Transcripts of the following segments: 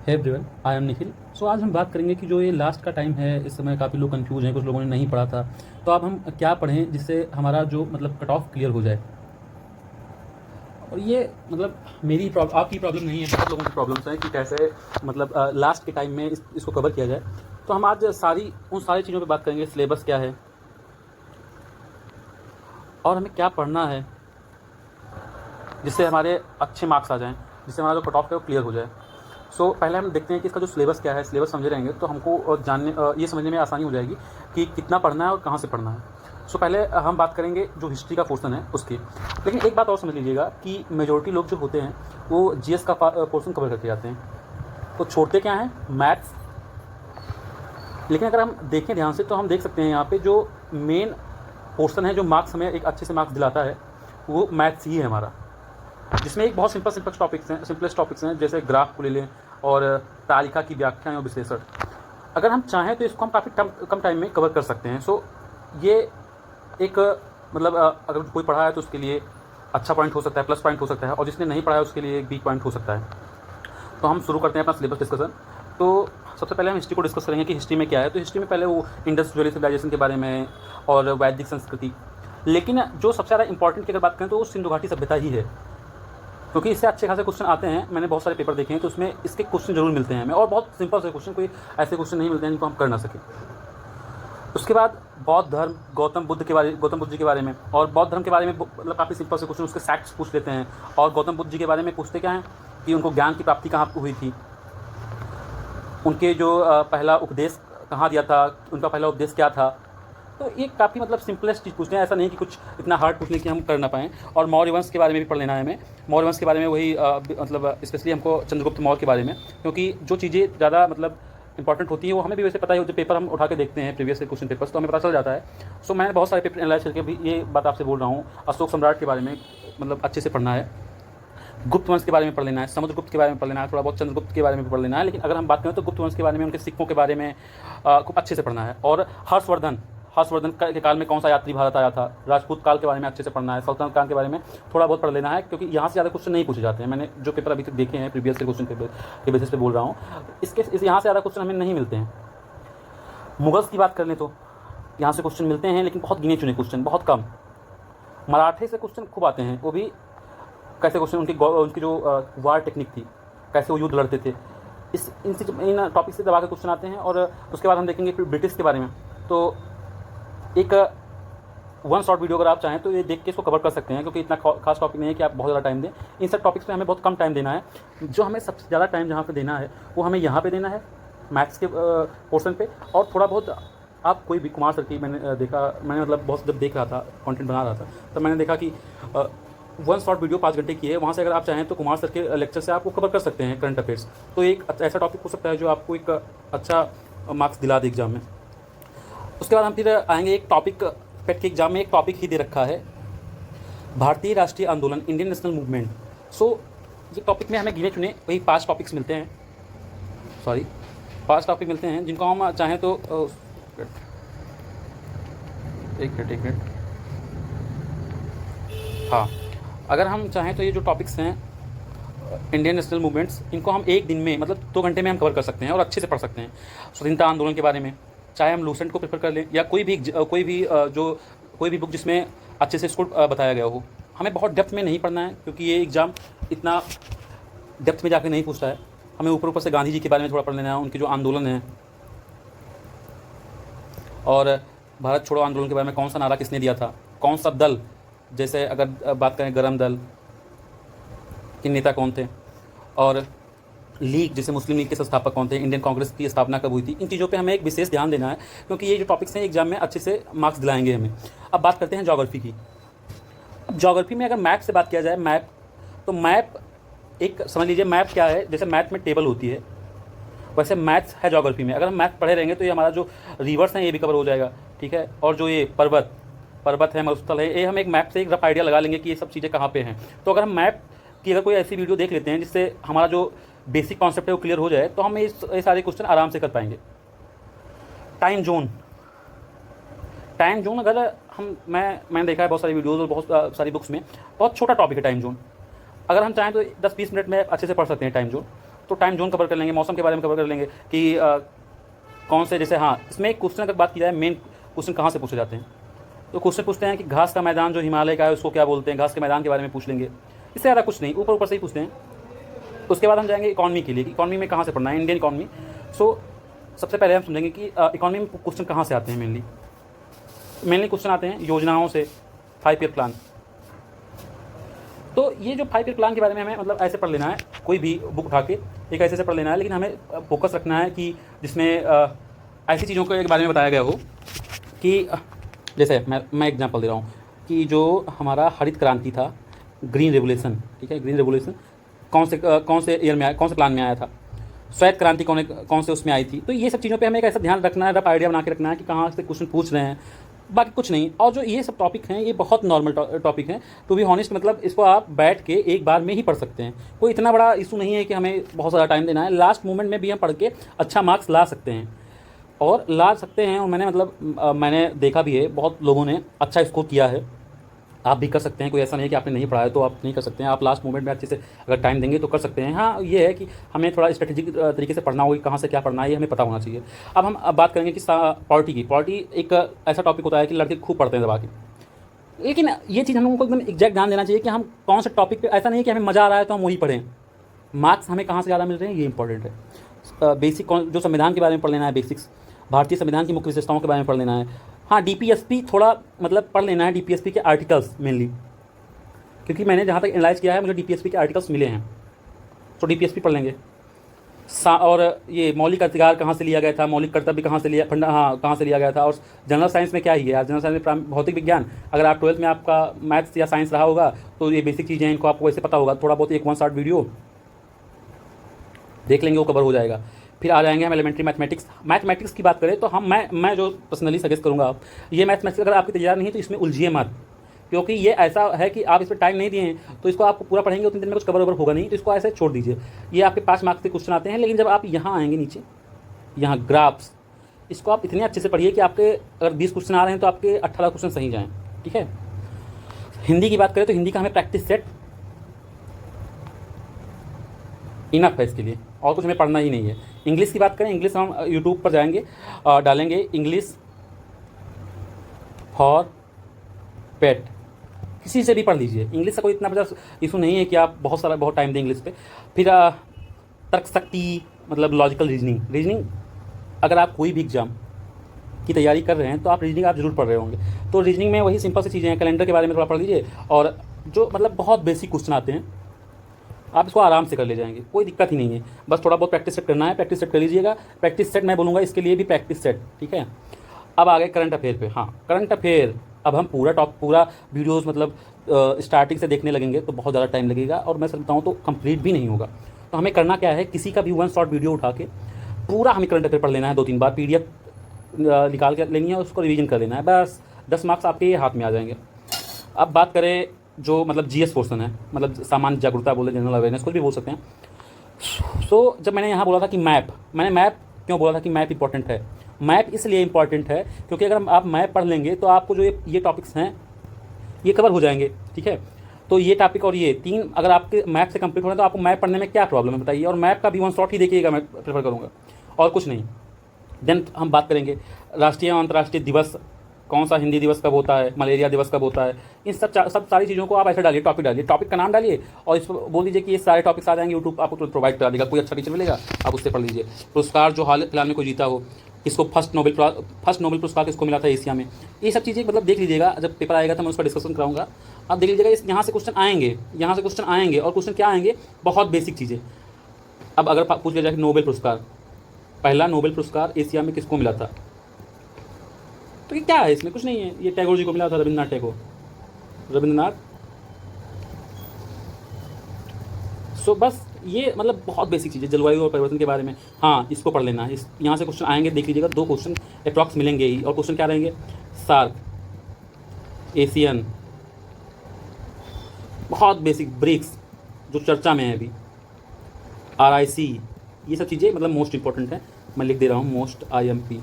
है everyone, I am Nikhil. सो आज हम बात करेंगे कि जो ये लास्ट का टाइम है, इस समय काफ़ी लोग कंफ्यूज हैं, कुछ लोगों ने नहीं पढ़ा था। तो अब हम क्या पढ़ें जिससे हमारा जो मतलब कट ऑफ क्लियर हो जाए। और ये मतलब मेरी प्रॉब्लम, आपकी प्रॉब्लम नहीं है, बहुत लोगों की प्रॉब्लम्स हैं कि कैसे मतलब लास्ट के टाइम में इसको कवर किया जाए। तो हम आज उन सारी चीज़ों पर बात करेंगे। सिलेबस क्या है और हमें क्या पढ़ना है जिससे हमारे अच्छे मार्क्स आ जाएँ, जिससे हमारा जो कट ऑफ है वो क्लियर हो जाए। पहले हम देखते हैं कि इसका जो सिलेबस क्या है। सिलेबस समझे रहेंगे तो हमको ये समझने में आसानी हो जाएगी कि कितना पढ़ना है और कहाँ से पढ़ना है। पहले हम बात करेंगे जो हिस्ट्री का पोर्शन है उसकी। लेकिन एक बात और समझ लीजिएगा कि मेजॉरिटी लोग जो होते हैं वो जीएस का पोर्शन कवर करके जाते हैं, तो छोड़ते क्या हैं, मैथ्स। लेकिन अगर हम देखें ध्यान से तो हम देख सकते हैं यहाँ पे जो मेन पोर्शन है, जो मार्क्स हमें एक अच्छे से मार्क्स दिलाता है, वो मैथ्स ही है हमारा। जिसमें एक बहुत सिंपलेस्ट टॉपिक्स हैं, जैसे ग्राफ को ले लें और तालिका की व्याख्या और विश्लेषण। अगर हम चाहें तो इसको हम काफ़ी कम टाइम में कवर कर सकते हैं। ये एक मतलब अगर कोई पढ़ा है तो उसके लिए अच्छा पॉइंट हो सकता है, प्लस पॉइंट हो सकता है, और जिसने नहीं पढ़ा है उसके लिए एक वीक पॉइंट हो सकता है। तो हम शुरू करते हैं अपना सिलेबस डिस्कशन। तो सबसे पहले हम हिस्ट्री को डिस्कस करेंगे कि हिस्ट्री में क्या है। तो हिस्ट्री में पहले वो इंडस वैली सिविलाइजेशन के बारे में और वैदिक संस्कृति। लेकिन जो सबसे ज़्यादा इंपॉर्टेंट की अगर बात करें तो वो सिंधु घाटी सभ्यता ही है, क्योंकि इससे अच्छे खासे क्वेश्चन आते हैं। मैंने बहुत सारे पेपर देखे हैं तो उसमें इसके क्वेश्चन जरूर मिलते हैं हमें, और बहुत सिंपल से क्वेश्चन, कोई ऐसे क्वेश्चन नहीं मिलते हैं जिनको हम कर ना सकें। उसके बाद बौद्ध धर्म, गौतम बुद्ध जी के बारे में, और बौद्ध धर्म के बारे में मतलब काफ़ी सिंपल से क्वेश्चन, उसके फैक्ट्स पूछ लेते हैं। और गौतम बुद्ध जी के बारे में पूछते क्या हैं कि उनको ज्ञान की प्राप्ति कहाँ हुई थी, उनके जो पहला उपदेश कहाँ दिया था, उनका पहला उपदेश क्या था। तो ये काफ़ी मतलब सिंपलेस्ट चीज़ पूछते हैं, ऐसा नहीं कि कुछ इतना हार्ड पूछने की हम कर ना पाएँ। और मौर्य वंश के बारे में भी पढ़ लेना है हमें। मौर्य वंश के बारे में वही मतलब स्पेशली हमको चंद्रगुप्त मौर्य के बारे में, क्योंकि जो चीज़ें ज़्यादा मतलब इंपॉर्टेंट होती हैं वो हमें भी वैसे पता ही, जो पेपर हम उठा के देखते हैं प्रीवियस क्वेश्चन पेपर्स, तो हमें पता चल जाता है। मैंने बहुत सारे पेपर एनालाइज करके भी ये बात आपसे बोल रहा हूँ। अशोक सम्राट के बारे में मतलब अच्छे से पढ़ना है, गुप्त वंश के बारे में पढ़ लेना है, समुद्रगुप्त के बारे में पढ़ लेना है, थोड़ा बहुत चंद्रगुप्त के बारे में पढ़ लेना है। लेकिन अगर हम बात करें तो गुप्त वंश के बारे में, उनके सिक्कों के बारे में खूब अच्छे से पढ़ना है। और हर्षवर्धन के काल में कौन सा यात्री भारत आया था, राजपूत काल के बारे में अच्छे से पढ़ना है, सल्तनत काल के बारे में थोड़ा बहुत पढ़ लेना है, क्योंकि यहाँ से ज़्यादा क्वेश्चन नहीं पूछे जाते हैं। मैंने जो पेपर अभी तक देखे हैं प्रीवियस के क्वेश्चन के बेसिस पे बोल रहा हूँ, यहाँ से ज़्यादा क्वेश्चन हमें नहीं मिलते हैं। मुगल्स की बात कर लें तो यहाँ से क्वेश्चन मिलते हैं, लेकिन बहुत गिने चुने क्वेश्चन, बहुत कम। मराठे से क्वेश्चन खूब आते हैं, वो भी कैसे क्वेश्चन, उनकी जो वार टेक्निक थी, कैसे वो युद्ध लड़ते थे, इन टॉपिक से दबा के क्वेश्चन आते हैं। और उसके बाद हम देखेंगे फिर ब्रिटिश के बारे में। तो एक वन शॉर्ट वीडियो अगर आप चाहें तो ये देख के इसको कवर कर सकते हैं, क्योंकि इतना खास टॉपिक नहीं है कि आप बहुत ज़्यादा टाइम दें। इन सब टॉपिक्स पे हमें बहुत कम टाइम देना है। जो हमें सबसे ज़्यादा टाइम जहाँ पे देना है वो हमें यहाँ पे देना है, मैथ्स के पोर्शन पे। और थोड़ा बहुत आप कोई भी कुमार सर की मैंने मतलब बहुत जब देख रहा था, कंटेंट बना रहा था, तब मैंने देखा कि वन शॉर्ट वीडियो 5 घंटे की है। वहाँ से अगर आप चाहें तो कुमार सर के लेक्चर से आपको कवर कर सकते हैं करंट अफेयर्स। तो एक ऐसा टॉपिक हो सकता है जो आपको एक अच्छा मार्क्स दिला दे एग्जाम में। उसके बाद हम फिर आएंगे एक टॉपिक, पेट के एग्जाम में एक टॉपिक ही दे रखा है, भारतीय राष्ट्रीय आंदोलन, इंडियन नेशनल मूवमेंट। ये टॉपिक में हमें गिने चुने वही 5 टॉपिक्स मिलते हैं, 5 टॉपिक मिलते हैं, जिनको हम चाहें तो एक मिनट हाँ, अगर हम चाहें तो ये जो टॉपिक्स हैं इंडियन नेशनल मूवमेंट्स, इनको हम एक दिन में मतलब 2 घंटे में हम कवर कर सकते हैं और अच्छे से पढ़ सकते हैं। स्वतंत्रता आंदोलन के बारे में, चाहे हम लूसेंट को प्रेफर कर लें या कोई भी बुक जिसमें अच्छे से इसको बताया गया हो। हमें बहुत डेप्थ में नहीं पढ़ना है, क्योंकि ये एग्ज़ाम इतना डेप्थ में जाकर नहीं पूछता है। हमें ऊपर से गांधी जी के बारे में थोड़ा पढ़ लेना है, उनके जो आंदोलन है, और भारत छोड़ो आंदोलन के बारे में कौन सा नारा किसने दिया था, कौन सा दल, जैसे अगर बात करें गरम दल के नेता कौन थे, और लीग जैसे मुस्लिम लीग के संस्थापक कौन थे, इंडियन कांग्रेस की स्थापना कब हुई थी। इन चीज़ों पे हमें एक विशेष ध्यान देना है, क्योंकि ये जो टॉपिक्स हैं एग्जाम में अच्छे से मार्क्स दिलाएंगे हमें। अब बात करते हैं ज्योग्राफी की। अब ज्योग्राफी में अगर मैप से बात किया जाए, मैप एक समझ लीजिए, मैप क्या है, जैसे मैथ में टेबल होती है वैसे मैथ्स है ज्योग्राफी में। अगर हम मैथ पढ़े रहेंगे तो ये हमारा जो रिवर्स हैं ये भी कवर हो जाएगा, ठीक है। और जो ये पर्वत है, मरुस्थल है, ये हम एक मैप से एक रफ आइडिया लगा लेंगे कि ये सब चीज़ें कहाँ पे हैं। तो अगर हम मैप की अगर कोई ऐसी वीडियो देख लेते हैं जिससे हमारा जो बेसिक कॉन्सेप्ट है वो क्लियर हो जाए, तो हम ये सारे क्वेश्चन आराम से कर पाएंगे। टाइम जोन अगर मैंने देखा है बहुत सारी वीडियोज़ और बहुत सारी बुक्स में, बहुत छोटा टॉपिक है टाइम जोन। अगर हम चाहें तो 10-20 मिनट में अच्छे से पढ़ सकते हैं टाइम जोन। तो टाइम जोन कवर कर लेंगे, मौसम के बारे में कवर कर लेंगे कि कौन से, जैसे हाँ इसमें एक क्वेश्चन अगर बात की जाए, मेन क्वेश्चन कहाँ से पूछे जाते हैं, तो क्वेश्चन पूछते हैं कि घास का मैदान जो हिमालय का है उसको क्या बोलते हैं, घास के मैदान के बारे में पूछ लेंगे। इससे ज़्यादा कुछ नहीं, ऊपर ऊपर से ही पूछते हैं। उसके बाद हम जाएंगे इकॉनमी के लिए, कि इकॉनमी में कहाँ से पढ़ना है, इंडियन इकॉनमी। सो सबसे पहले हम समझेंगे कि इकॉनमी में क्वेश्चन कहाँ से आते हैं। मेनली क्वेश्चन आते हैं योजनाओं से, 5 ईयर प्लान। तो ये जो 5 ईयर प्लान के बारे में हमें मतलब ऐसे पढ़ लेना है, कोई भी बुक उठा के एक ऐसे पढ़ लेना है, लेकिन हमें फोकस रखना है कि जिसमें ऐसी चीज़ों के बारे में बताया गया हो कि जैसे मैं एग्जांपल दे रहा हूँ कि जो हमारा हरित क्रांति था, ग्रीन रेवोल्यूशन, ठीक है, ग्रीन रेवोल्यूशन कौन से ईयर में आया, कौन से प्लान में आया था, श्वेत क्रांति कौन से उसमें आई थी। तो ये सब चीज़ों पे हमें एक ऐसा ध्यान रखना है, रफ आइडिया बना के रखना है कि कहाँ से क्वेश्चन पूछ रहे हैं, बाकी कुछ नहीं। और जो ये सब टॉपिक हैं ये बहुत नॉर्मल टॉपिक हैं, टू बी हॉनेस्ट, मतलब इसको आप बैठ के एक बार में ही पढ़ सकते हैं। कोई इतना बड़ा इशू नहीं है कि हमें बहुत ज़्यादा टाइम देना है, लास्ट मोमेंट में भी हम पढ़ के अच्छा मार्क्स ला सकते हैं और ला सकते हैं। और मैंने देखा भी है, बहुत लोगों ने अच्छा स्कोर किया है, आप भी कर सकते हैं। कोई ऐसा नहीं है कि आपने नहीं पढ़ा है तो आप नहीं कर सकते हैं, आप लास्ट मोमेंट में अच्छे से अगर टाइम देंगे तो कर सकते हैं। हाँ ये है कि हमें थोड़ा स्ट्रेटेजिक तरीके से पढ़ना होगा, कहाँ से क्या पढ़ना है ये हमें पता होना चाहिए। अब हम बात करेंगे कि पॉलिटी की। पॉलिटी एक ऐसा टॉपिक होता है कि लड़के खूब पढ़ते हैं दबा के, लेकिन ये चीज़ हम लोगों को एकदम एग्जैक्ट ध्यान देना चाहिए कि हम कौन से टॉपिक पर, ऐसा नहीं है कि हमें मज़ा आ रहा है तो हम वही पढ़ें। मार्क्स हमें कहाँ से ज़्यादा मिल रहे हैं ये इंपॉर्टेंट है। बेसिक जो संविधान के बारे में पढ़ लेना है, बेसिक्स, भारतीय संविधान की मुख्य विशेषताओं के बारे में पढ़ लेना है। हाँ डीपीएसपी थोड़ा मतलब पढ़ लेना है, डीपीएसपी के आर्टिकल्स मेनली, क्योंकि मैंने जहाँ तक एनालाइज किया है मुझे डीपीएसपी के आर्टिकल्स मिले हैं, तो डीपीएसपी पढ़ लेंगे। और ये मौलिक अधिकार कहाँ से लिया गया था, मौलिक कर्तव्य कहाँ से लिया, कहाँ से लिया गया था। और जनरल साइंस में क्या ही है यार, जनरल साइंस में भौतिक विज्ञान, अगर आप 12th में आपका मैथ्स या साइंस रहा होगा तो ये बेसिक चीज़ें इनको आपको वैसे पता होगा, थोड़ा बहुत एक 1 शॉर्ट वीडियो देख लेंगे वो कवर हो जाएगा। फिर आ जाएंगे हम एलिमेंट्री मैथमेटिक्स की बात करें तो मैं जो पर्सनली सजेस्ट करूँगा, आप ये मैथमेटिक्स अगर आपकी तैयार नहीं है तो इसमें उलझिए मत, क्योंकि ये ऐसा है कि आप इस पर टाइम नहीं दिए हैं तो इसको आप पूरा पढ़ेंगे उतने दिन में कुछ कवर ओवर होगा नहीं, तो इसको ऐसे छोड़ दीजिए। ये आपके 5 मार्क्स के क्वेश्चन आते हैं, लेकिन जब आप यहाँ आएंगे नीचे, यहाँ ग्राफ्स, इसको आप इतने अच्छे से पढ़िए कि आपके अगर 20 क्वेश्चन आ रहे हैं तो आपके 18 क्वेश्चन सही जाएँ, ठीक है। हिंदी की बात करें तो हिंदी का हमें प्रैक्टिस सेट इनफ है इसके लिए, और कुछ हमें पढ़ना ही नहीं है। इंग्लिश की बात करें, इंग्लिश हम यूट्यूब पर जाएंगे और डालेंगे इंग्लिश फॉर पेट, किसी से भी पढ़ लीजिए। इंग्लिश का कोई इतना बड़ा इशू नहीं है कि आप बहुत टाइम दें इंग्लिश पे। फिर तर्क शक्ति, मतलब लॉजिकल रीजनिंग अगर आप कोई भी एग्जाम की तैयारी कर रहे हैं तो आप रीजनिंग आप जरूर पढ़ रहे होंगे, तो रीजनिंग में वही सिंपल सी चीज़ें हैं, कैलेंडर के बारे में थोड़ा पढ़ लीजिए, और जो मतलब बहुत बेसिक क्वेश्चन आते हैं आप इसको आराम से कर ले जाएंगे, कोई दिक्कत ही नहीं है। बस थोड़ा बहुत प्रैक्टिस सेट करना है, प्रैक्टिस सेट कर लीजिएगा। प्रैक्टिस सेट मैं बोलूँगा इसके लिए भी प्रैक्टिस सेट, ठीक है। अब आ गए करंट अफेयर पे। हाँ करंट अफेयर अब हम पूरा वीडियोस मतलब स्टार्टिंग से देखने लगेंगे तो बहुत ज़्यादा टाइम लगेगा, और मैं सच बताऊँ तो कंप्लीट भी नहीं होगा। तो हमें करना क्या है, किसी का भी 1 शॉर्ट वीडियो उठा के पूरा हमें करंट अफेयर पढ़ लेना है, 2-3 बार PDF निकाल के लेनी है, उसको रिवीजन कर लेना है, बस 10 मार्क्स आपके हाथ में आ जाएंगे। अब बात करें जो मतलब GS पोर्सन है, मतलब सामान्य जागरूकता बोले, जनरल अवेयरनेस कुछ भी बोल सकते हैं। सो जब मैंने यहाँ बोला था कि मैंने मैप क्यों बोला था कि मैप इंपॉर्टेंट है, मैप इसलिए इंपॉर्टेंट है क्योंकि अगर आप मैप पढ़ लेंगे तो आपको जो ये टॉपिक्स हैं ये कवर हो जाएंगे, ठीक है। तो ये टॉपिक और ये 3 अगर आपके मैप से कंप्लीट हो रहे हैं तो आपको मैप पढ़ने में क्या प्रॉब्लम है बताइए। और मैप का भी 1 शॉट ही देखिएगा, मैं प्रेफर करूँगा, और कुछ नहीं। देन हम बात करेंगे राष्ट्रीय और अंतर्राष्ट्रीय दिवस, कौन सा हिंदी दिवस कब होता है, मलेरिया दिवस कब होता है, इन सब सारी चीज़ों को आप ऐसे डालिए, टॉपिक का नाम डालिए और इसको बोल दीजिए कि ये सारे टॉपिक्स आ जाएंगे, यूट्यूब आपको तुरंत प्रोवाइड करा देगा। कोई अच्छा टीचर मिलेगा आप उससे पढ़ लीजिए। पुरस्कार जो हाल फिलहाल में कोई जीता हो, किसको फर्स्ट नोबेल पुरस्कार किसको मिला था एशिया में, ये सब चीज़ें मतलब देख लीजिएगा। जब पेपर आएगा तो मैं उसका डिस्कशन कराऊंगा, आप देख लीजिएगा। यहाँ से क्वेश्चन आएंगे और क्वेश्चन क्या आएंगे, बहुत बेसिक चीज़ें। अब अगर पूछ लिया जाए नोबेल पुरस्कार, पहला नोबेल पुरस्कार एशिया में किसको मिला था, तो ये क्या है, इसमें कुछ नहीं है, ये टैगोर जी को मिला था, रविंद्रनाथ। सो बस ये मतलब बहुत बेसिक चीज़ है जलवायु और परिवर्तन के बारे में। हाँ इसको पढ़ लेना है, यहाँ से क्वेश्चन आएंगे, देख लीजिएगा, 2 क्वेश्चन अप्रॉक्स मिलेंगे ही। और क्वेश्चन क्या रहेंगे, सार्क, एशियन, बहुत बेसिक, ब्रिक्स जो चर्चा में है अभी, RIC, ये सब चीज़ें मतलब मोस्ट इंपॉर्टेंट है। मैं लिख दे रहा हूँ मोस्ट IMP,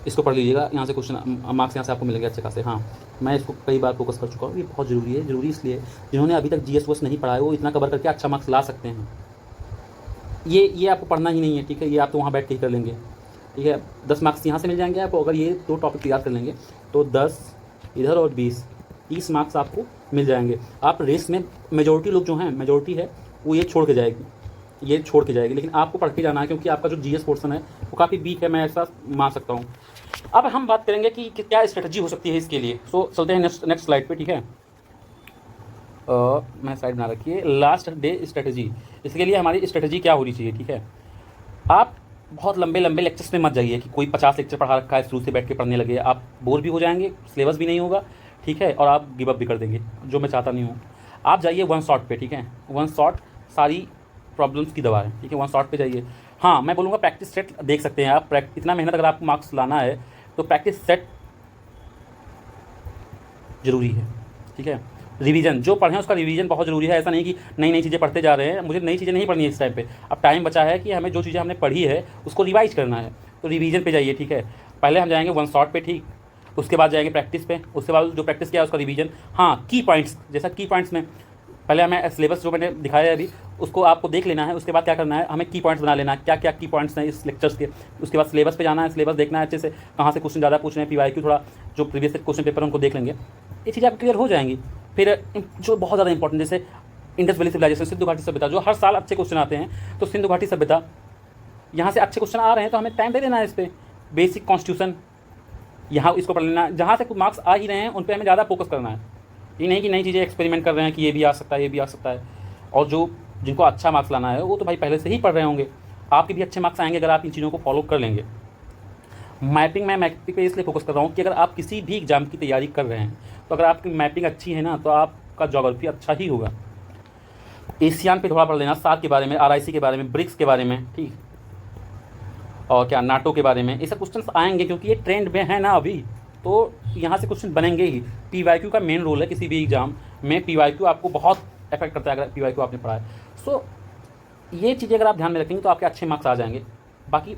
इसको पढ़ लीजिएगा। यहाँ से क्वेश्चन मार्क्स यहाँ से आपको मिलेंगे अच्छे खासे। हाँ मैं इसको कई बार फोकस कर चुका हूँ, ये बहुत ज़रूरी है। ज़रूरी इसलिए जिन्होंने अभी तक GS वोस नहीं पढ़ा है वो इतना कवर करके अच्छा मार्क्स ला सकते हैं। ये आपको पढ़ना ही नहीं है, ठीक है, ये आप तो वहाँ बैठ के ही कर लेंगे, ठीक है। 10 मार्क्स यहाँ से मिल जाएंगे आपको, अगर ये 2 टॉपिक याद कर लेंगे तो 10 इधर और 20-30 मार्क्स आपको मिल जाएंगे। आप रेस में मेजॉरिटी लोग जो हैं, मेजॉरिटी है वो ये छोड़ के जाएगी, ये छोड़ के जाएगी, लेकिन आपको पढ़ के जाना है, क्योंकि आपका जो जीएस पोर्शन है वो काफ़ी वीक है, मैं ऐसा मान सकता हूँ। अब हम बात करेंगे कि क्या स्ट्रेटजी हो सकती है इसके लिए। सो चलते हैं नेक्स्ट स्लाइड पे, ठीक है। मैं स्लाइड बना रखी है, लास्ट डे स्ट्रेटजी। इसके लिए हमारी स्ट्रेटजी क्या होनी चाहिए, ठीक है। आप बहुत लंबे लंबे लेक्चर्स में मत जाइए कि कोई 50 लेक्चर पढ़ा रखा है, शुरू से बैठ के पढ़ने लगे, आप बोर भी हो जाएंगे, सिलेबस भी नहीं होगा, ठीक है, और आप गिव अप भी कर देंगे, जो मैं चाहता नहीं हूँ। आप जाइए वन शॉट पे, ठीक है, वन शॉट सारी प्रॉब्लम्स की दवा है, ठीक है, वन शॉट पे जाइए। हाँ, मैं बोलूँगा प्रैक्टिस सेट देख सकते हैं आप, इतना मेहनत अगर आपको मार्क्स लाना है तो प्रैक्टिस सेट ज़रूरी है, ठीक है। रिवीजन जो पढ़ें उसका रिवीजन बहुत ज़रूरी है। ऐसा नहीं कि नई नई चीज़ें पढ़ते जा रहे हैं, मुझे नई चीज़ें नहीं पढ़नी है इस टाइम पे। अब टाइम बचा है कि हमें जो चीज़ें हमने पढ़ी है उसको रिवाइज करना है, तो रिवीजन पे जाइए, ठीक है। पहले हम जाएंगे वन शॉट पे, ठीक, उसके बाद जाएंगे प्रैक्टिस पे, उसके बाद जो प्रैक्टिस किया है उसका रिवीजन। हाँ, की पॉइंट्स, जैसा की पॉइंट्स में पहले हमें सिलेबस जो मैंने दिखाया है अभी उसको आपको देख लेना है, उसके बाद क्या करना है, हमें की पॉइंट्स बना लेना है, क्या क्या की पॉइंट्स हैं इस लेक्चर्स के। उसके बाद सिलेबस पे जाना है, सिलेबस देखना है अच्छे से, कहाँ से क्वेश्चन ज़्यादा पूछ रहे हैं, पीवाईक्यू थोड़ा जो प्रीवियस क्वेश्चन पेपर उनको देख लेंगे, ये चीज़ें आप क्लियर हो जाएंगी। फिर जो बहुत ज़्यादा इंपॉर्टेंट, जैसे इंडस वैली सिविलाइजेशन, सिंधु घाटी सभ्यता, जो हर साल अच्छे क्वेश्चन आते हैं, तो सिंधु घाटी सभ्यता यहाँ से अच्छे क्वेश्चन आ रहे हैं तो हमें टाइम दे देना है इस पर। बेसिक कॉन्स्टिट्यूशन यहाँ इसको पढ़ लेना, जहाँ से कुछ मार्क्स आ ही रहे हैं उन पर हमें ज़्यादा फोकस करना है। ये नहीं कि नई चीज़ें एक्सपेरिमेंट कर रहे हैं कि ये भी आ सकता है, ये भी आ सकता है। और जो जिनको अच्छा मार्क्स लाना है वो तो भाई पहले से ही पढ़ रहे होंगे, आपके भी अच्छे मार्क्स आएंगे अगर आप इन चीज़ों को फॉलो कर लेंगे। मैपिंग पे इसलिए फोकस कर रहा हूँ कि अगर आप किसी भी एग्जाम की तैयारी कर रहे हैं तो अगर आपकी मैपिंग अच्छी है ना तो आपका ज्योग्राफी अच्छा ही होगा। एशियान पे थोड़ा पढ़ लेना, सार्क के बारे में, आरआईसी के बारे में, ब्रिक्स के बारे में, ठीक, और क्या नाटो के बारे में, ऐसे क्वेश्चन आएंगे क्योंकि ये ट्रेंड में है ना अभी, तो यहाँ से क्वेश्चन बनेंगे ही। पीवाईक्यू का मेन रोल है किसी भी एग्जाम में, पीवाईक्यू आपको बहुत इफेक्ट करता है अगर पीवाईक्यू आपने पढ़ा है। सो ये चीज़ें अगर आप ध्यान में रखेंगे तो आपके अच्छे मार्क्स आ जाएंगे। बाकी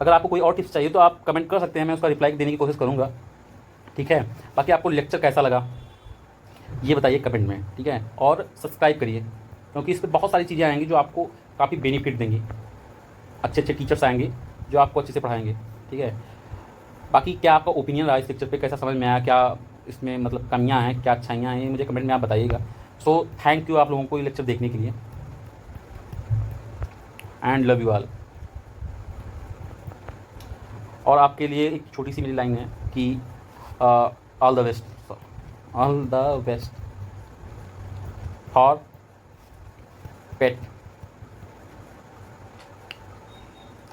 अगर आपको कोई और टिप्स चाहिए तो आप कमेंट कर सकते हैं, मैं उसका रिप्लाई देने की कोशिश करूँगा, ठीक है। बाकी आपको लेक्चर कैसा लगा ये बताइए कमेंट में, ठीक है, और सब्सक्राइब करिए क्योंकि इस पर बहुत सारी चीज़ें आएंगी जो आपको काफ़ी बेनिफिट देंगी। अच्छे अच्छे टीचर्स आएंगे जो आपको अच्छे से पढ़ाएंगे, ठीक है। बाकी क्या आपका ओपिनियन रहा इस लेक्चर पे, कैसा समझ में आया, क्या इसमें मतलब कमियां हैं, क्या अच्छाइयाँ हैं, मुझे कमेंट में आप बताइएगा। सो थैंक यू आप लोगों को ये लेक्चर देखने के लिए, एंड लव यू ऑल। और आपके लिए एक छोटी सी मेरी लाइन है कि all the best, all the best for pet.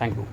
Thank you.